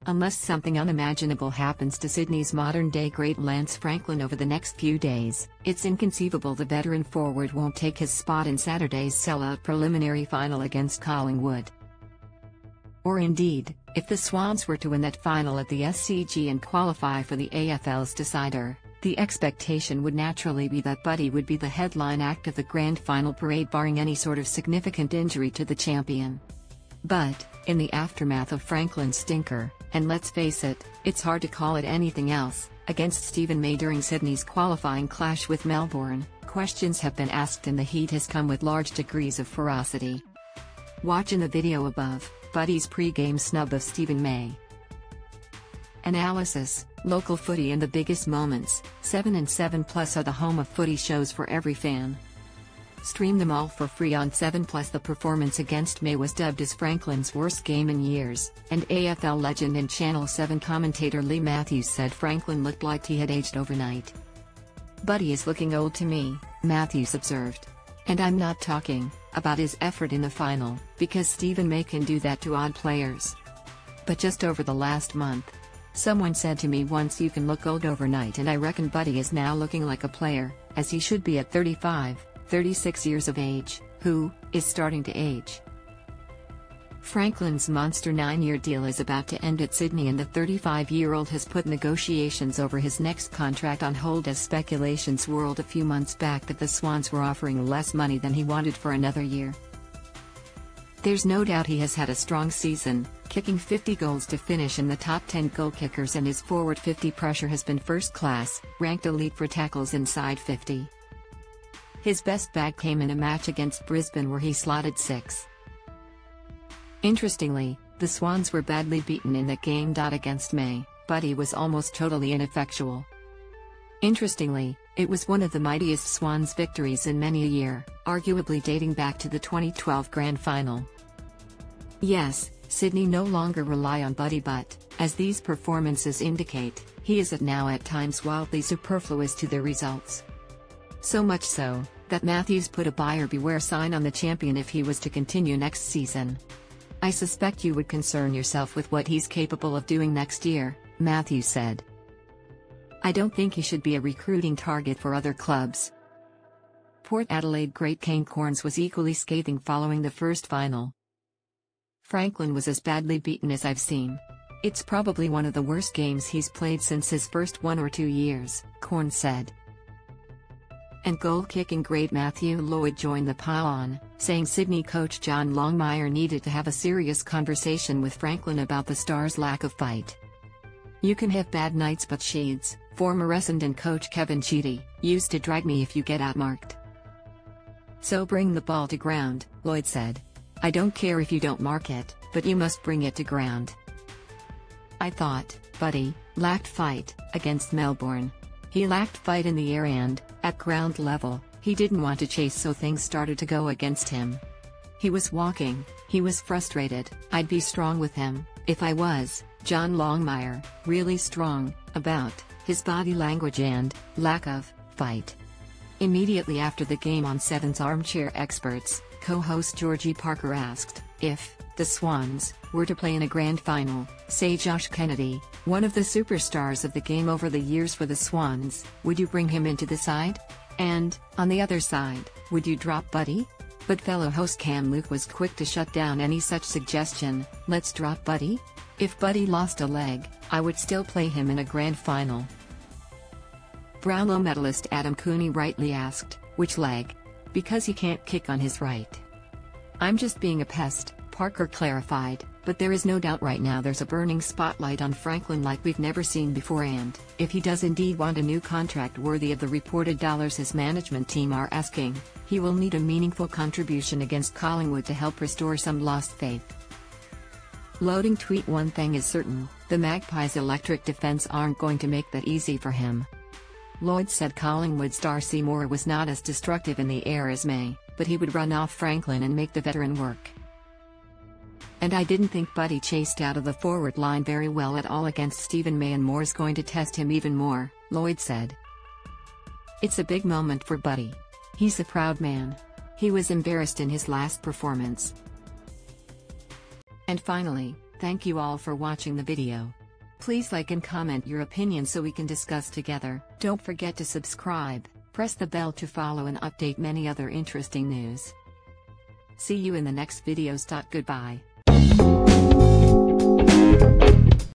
Unless something unimaginable happens to Sydney's modern-day great Lance Franklin over the next few days, it's inconceivable the veteran forward won't take his spot in Saturday's sellout preliminary final against Collingwood. Or indeed, if the Swans were to win that final at the SCG and qualify for the AFL's decider, the expectation would naturally be that Buddy would be the headline act of the grand final parade barring any sort of significant injury to the champion. But, in the aftermath of Franklin's stinker, and let's face it, it's hard to call it anything else, against Stephen May during Sydney's qualifying clash with Melbourne, questions have been asked and the heat has come with large degrees of ferocity. Watch in the video above, Buddy's pre-game snub of Stephen May. Analysis: Local footy and the biggest moments. 7 and 7 Plus are the home of footy shows for every fan. Stream them all for free on 7 Plus. The performance against May was dubbed as Franklin's worst game in years, and AFL legend and Channel 7 commentator Lee Matthews said Franklin looked like he had aged overnight. "Buddy is looking old to me," Matthews observed. "And I'm not talking about his effort in the final, because Stephen May can do that to odd players. But just over the last month. Someone said to me once you can look old overnight, and I reckon Buddy is now looking like a player, as he should be at 35, 36 years of age, who is starting to age." Franklin's monster 9-year deal is about to end at Sydney, and the 35-year-old has put negotiations over his next contract on hold as speculations swirled a few months back that the Swans were offering less money than he wanted for another year. There's no doubt he has had a strong season, kicking 50 goals to finish in the top 10 goal kickers, and his forward 50 pressure has been first class, ranked elite for tackles inside 50. His best bag came in a match against Brisbane where he slotted 6. Interestingly, the Swans were badly beaten in that game. Against May, Buddy was almost totally ineffectual. Interestingly, it was one of the mightiest Swans victories in many a year, arguably dating back to the 2012 Grand Final. Yes, Sydney no longer rely on Buddy, but, as these performances indicate, he is now at times wildly superfluous to their results. So much so, that Matthews put a buyer beware sign on the champion if he was to continue next season. "I suspect you would concern yourself with what he's capable of doing next year," Matthews said. "I don't think he should be a recruiting target for other clubs." Port Adelaide great Kane Cornes was equally scathing following the first final. "Franklin was as badly beaten as I've seen. It's probably one of the worst games he's played since his first 1 or 2 years, Cornes said. And goal-kicking great Matthew Lloyd joined the pile on, saying Sydney coach John Longmire needed to have a serious conversation with Franklin about the Stars' lack of fight. "You can have bad nights, but Sheeds, former Essendon coach Kevin Sheedy, used to drag me if you get outmarked. So bring the ball to ground," Lloyd said. "I don't care if you don't mark it, but you must bring it to ground." I thought Buddy lacked fight against Melbourne. He lacked fight in the air and, at ground level, he didn't want to chase, so things started to go against him. He was walking, he was frustrated. I'd be strong with him, if I was, John Longmire, really strong, about his body language and lack of fight. Immediately after the game on Seven's Armchair Experts, co-host Georgie Parker asked, if the Swans were to play in a grand final, say Josh Kennedy, one of the superstars of the game over the years for the Swans, would you bring him into the side? And, on the other side, would you drop Buddy? But fellow host Cam Luke was quick to shut down any such suggestion. "Let's drop Buddy? If Buddy lost a leg, I would still play him in a grand final." Brownlow medalist Adam Cooney rightly asked, "Which leg? Because he can't kick on his right." "I'm just being a pest," Parker clarified, "but there is no doubt right now there's a burning spotlight on Franklin like we've never seen before, and, if he does indeed want a new contract worthy of the reported dollars his management team are asking, he will need a meaningful contribution against Collingwood to help restore some lost faith." Loading tweet: "One thing is certain, the Magpies' electric defense aren't going to make that easy for him." Lloyd said Collingwood's Darcy Moore was not as destructive in the air as May, but he would run off Franklin and make the veteran work. "And I didn't think Buddy chased out of the forward line very well at all against Stephen May, and Moore's going to test him even more," Lloyd said. "It's a big moment for Buddy. He's a proud man. He was embarrassed in his last performance." And finally, Thank you all for watching the video. Please like and comment your opinion so we can discuss together. Don't forget to subscribe, press the bell to follow and update many other interesting news. See you in the next videos. Goodbye.